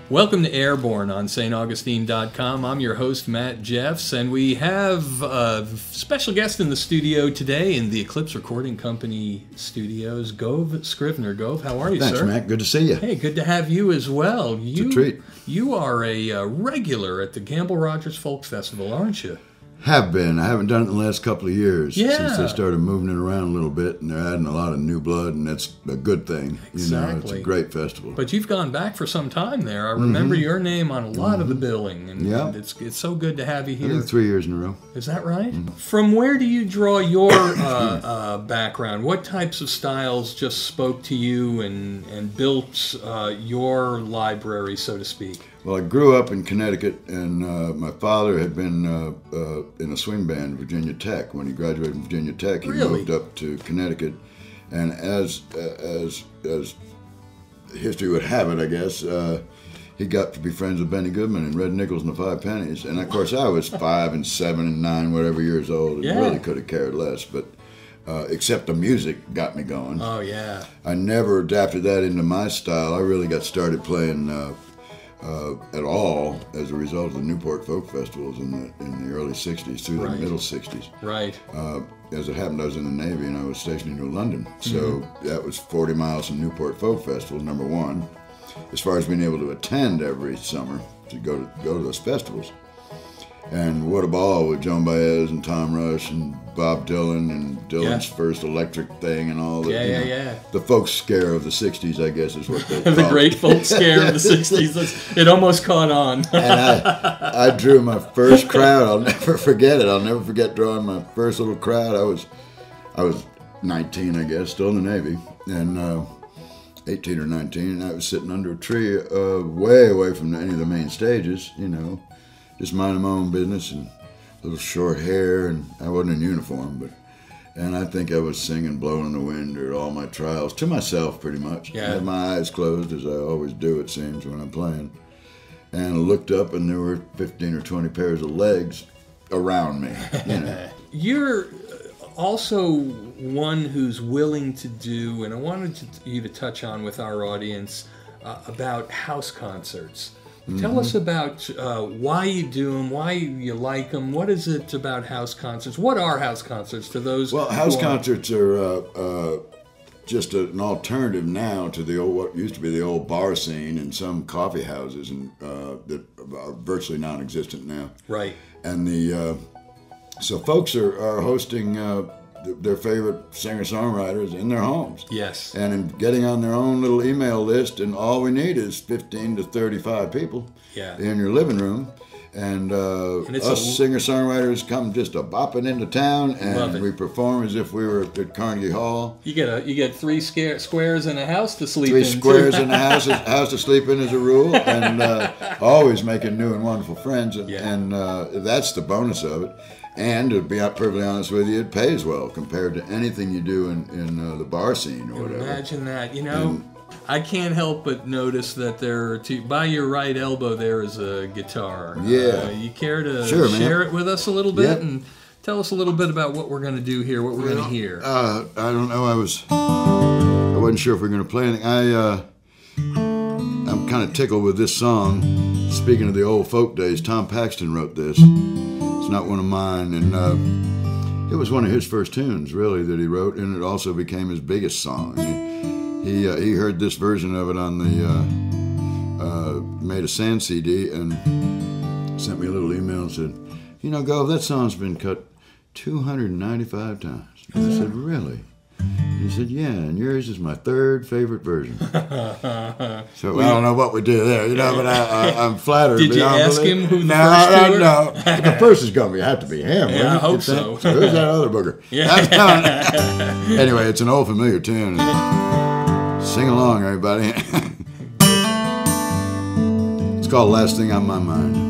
Welcome to Airborne on staugustine.com. I'm your host, Matt Jeffs, and we have a special guest in the studio today in the Eclipse Recording Company studios, Gove Scrivener. Gove, how are you, Thanks, sir? Thanks, Matt. Good to see you. Hey, good to have you as well. It's a treat. You are a regular at the Gamble Rogers Folk Festival, aren't you? Have been. I haven't done it in the last couple of years Yeah. since they started moving it around a little bit, and they're adding a lot of new blood, and that's a good thing. Exactly. You know, it's a great festival. But you've gone back for some time there. I remember your name on a lot of the billing, and it's so good to have you here. I think 3 years in a row. Is that right? From where do you draw your background? What types of styles just spoke to you and built your library, so to speak? Well, I grew up in Connecticut, and my father had been in a swing band at Virginia Tech. When he graduated from Virginia Tech, he moved up to Connecticut, and as history would have it, I guess, he got to be friends with Benny Goodman and Red Nichols and the Five Pennies. And of course, I was 5 and 7 and 9, whatever years old, and really could have cared less. But except the music got me going. Oh yeah. I never adapted that into my style. I really got started playing at all as a result of the Newport Folk Festivals in the early 60s through the middle 60s. Right. As it happened, I was in the Navy and I was stationed in New London. So that was 40 miles from Newport Folk Festival, number one. As far as being able to attend every summer to go to those festivals. And what a ball with Joan Baez and Tom Rush and Bob Dylan and Dylan's first electric thing and all that. The folk scare of the 60s, I guess, is what they call it. The great folk scare of the 60s. It almost caught on. And I drew my first crowd. I'll never forget it. I'll never forget drawing my first little crowd. I was 19, I guess, still in the Navy, and 18 or 19, and I was sitting under a tree way away from any of the main stages, you know, just minding my own business and little short hair, and I wasn't in uniform, and I think I was singing Blowing in the Wind or All My Trials to myself pretty much. I had my eyes closed, as I always do, it seems, when I'm playing, and I looked up and there were 15 or 20 pairs of legs around me, you know. You're also one who's willing to do, and I wanted you to touch on with our audience about house concerts. Tell us about why you do them, why you like them. What is it about house concerts? What are house concerts to those? Well, house concerts are just an alternative now to the old, what used to be the old bar scene in some coffee houses, and that are virtually non-existent now. Right. And so folks are hosting their favorite singer-songwriters in their homes. Yes. And in getting on their own little email list, and all we need is 15 to 35 people in your living room. And us singer-songwriters come just bopping into town, and we perform as if we were at Carnegie Hall. You get 3 squares in a house to sleep in. 3 squares in a house to sleep in as a rule, and always making new and wonderful friends. And that's the bonus of it. And to be perfectly honest with you, it pays well compared to anything you do in the bar scene or whatever. Imagine that. You know, I can't help but notice that there are by your right elbow there is a guitar. Yeah. You care to share it with us a little bit and tell us a little bit about what we're going to do here, what we're going to hear? I don't know. I wasn't sure if we were going to play anything. I'm kind of tickled with this song. Speaking of the old folk days, Tom Paxton wrote this. It's not one of mine, and it was one of his first tunes, really, that he wrote, and it also became his biggest song. He heard this version of it on the Made a Sand CD and sent me a little email and said, you know, Gove, that song's been cut 295 times. And I said, really? He said, yeah, and yours is my 3rd favorite version. So I don't know what we do there, you know, but I'm flattered. Did you ask him who the first two were? No, the first is going to have to be him. Yeah, I hope so. So who's that other booger? Anyway, it's an old familiar tune. Sing along, everybody. It's called Last Thing on My Mind.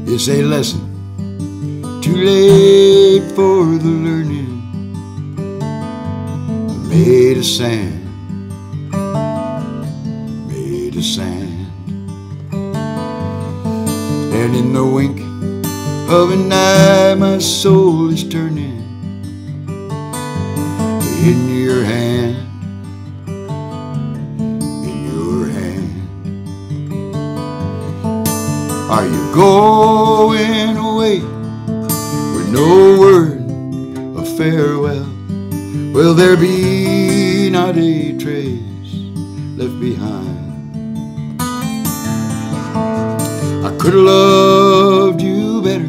You say, listen, too late for the learning, made of sand, made of sand. And in the wink of an eye, my soul is turning in your hand, in your hand. Are you going away with no word of farewell? Will there be not a trace left behind? I could have loved you better,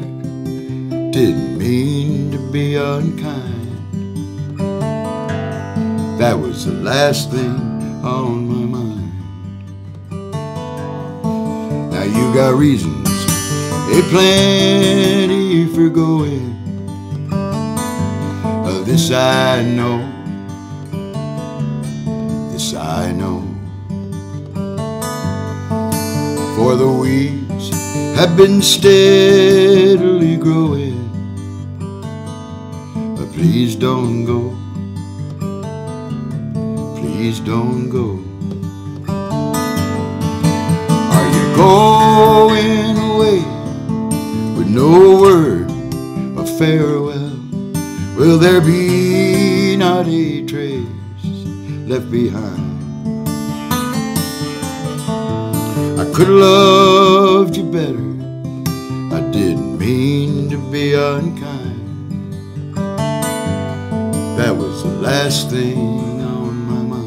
didn't mean to be unkind. That was the last thing on my mind. Now you got reasons, plenty for going. This I know, this I know. For the weeds have been steadily growing. But please don't go, please don't go. Are you going away with no word of farewell? Will there be not a trace left behind? I could have loved you better, I didn't mean to be unkind. That was the last thing on my mind.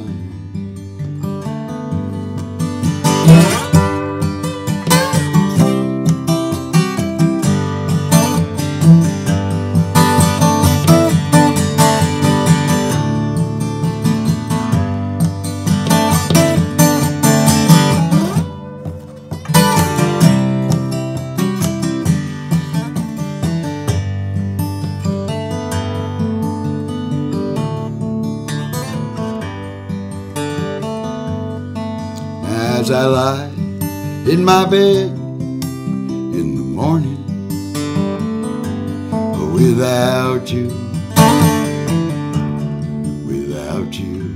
As I lie in my bed in the morning, without you, without you.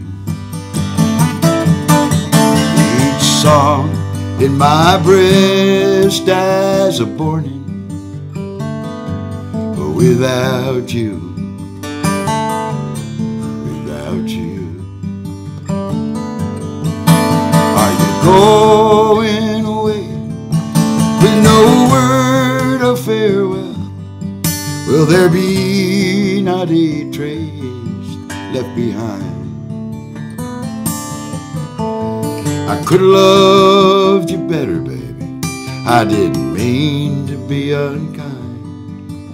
Each song in my breast as a warning, without you, without you. Going away with no word of farewell? Will there be not a trace left behind? I could have loved you better, baby, I didn't mean to be unkind.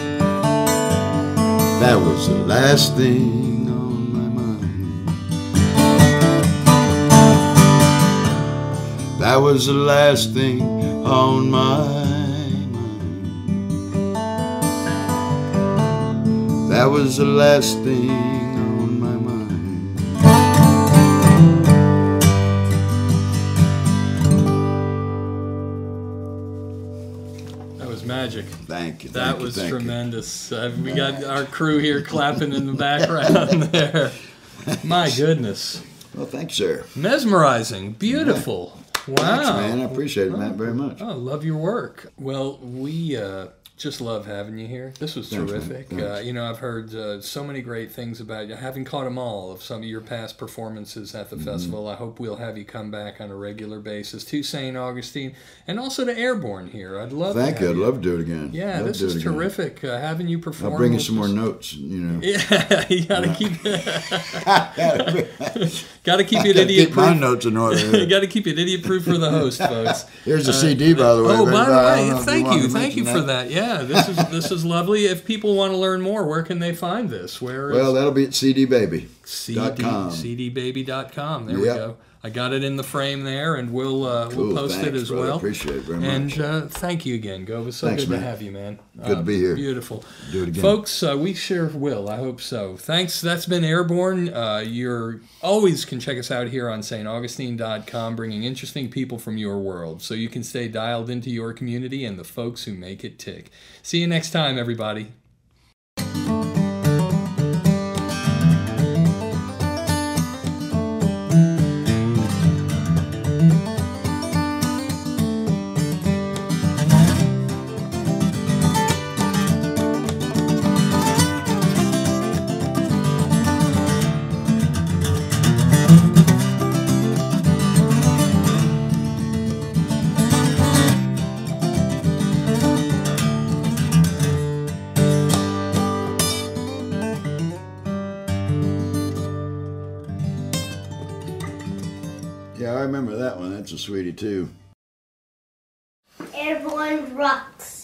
That was the last thing on my mind. That was the last thing on my mind. That was the last thing on my mind. That was magic. Thank you. That was tremendous. We got our crew here clapping in the background there. My goodness. Well, thanks, sir. Mesmerizing. Beautiful. Wow. Thanks, man. I appreciate it, Matt, very much. Oh, love your work. Well, we just love having you here. This was terrific. I've heard so many great things about you. I haven't caught them all of some of your past performances at the festival. I hope we'll have you come back on a regular basis to St. Augustine and also to Airborne here. I'd love Thank you. I'd love to do it again. Yeah, this is terrific. Having you perform. I'll bring you some more notes, Yeah, you got to keep got to keep it idiot proof. My notes in order. You got to keep it idiot proof for the host, folks. Here's a CD, by the way. Oh, by the way, thank you for that. Yeah, this is lovely. If people want to learn more, where can they find this? Well, that'll be at cdbaby.com. cdbaby.com. There we go. I got it in the frame there, and we'll post it as brother. well. Appreciate it very much. And thank you again, Gov. It's so good to have you, man. Good to be here. Beautiful. Do it again. Folks, we sure will. I hope so. Thanks. That's been Airborne. You're always can check us out here on staugustine.com, bringing interesting people from your world so you can stay dialed into your community and the folks who make it tick. See you next time, everybody. Yeah, I remember that one. That's a sweetie too. Airborne rocks.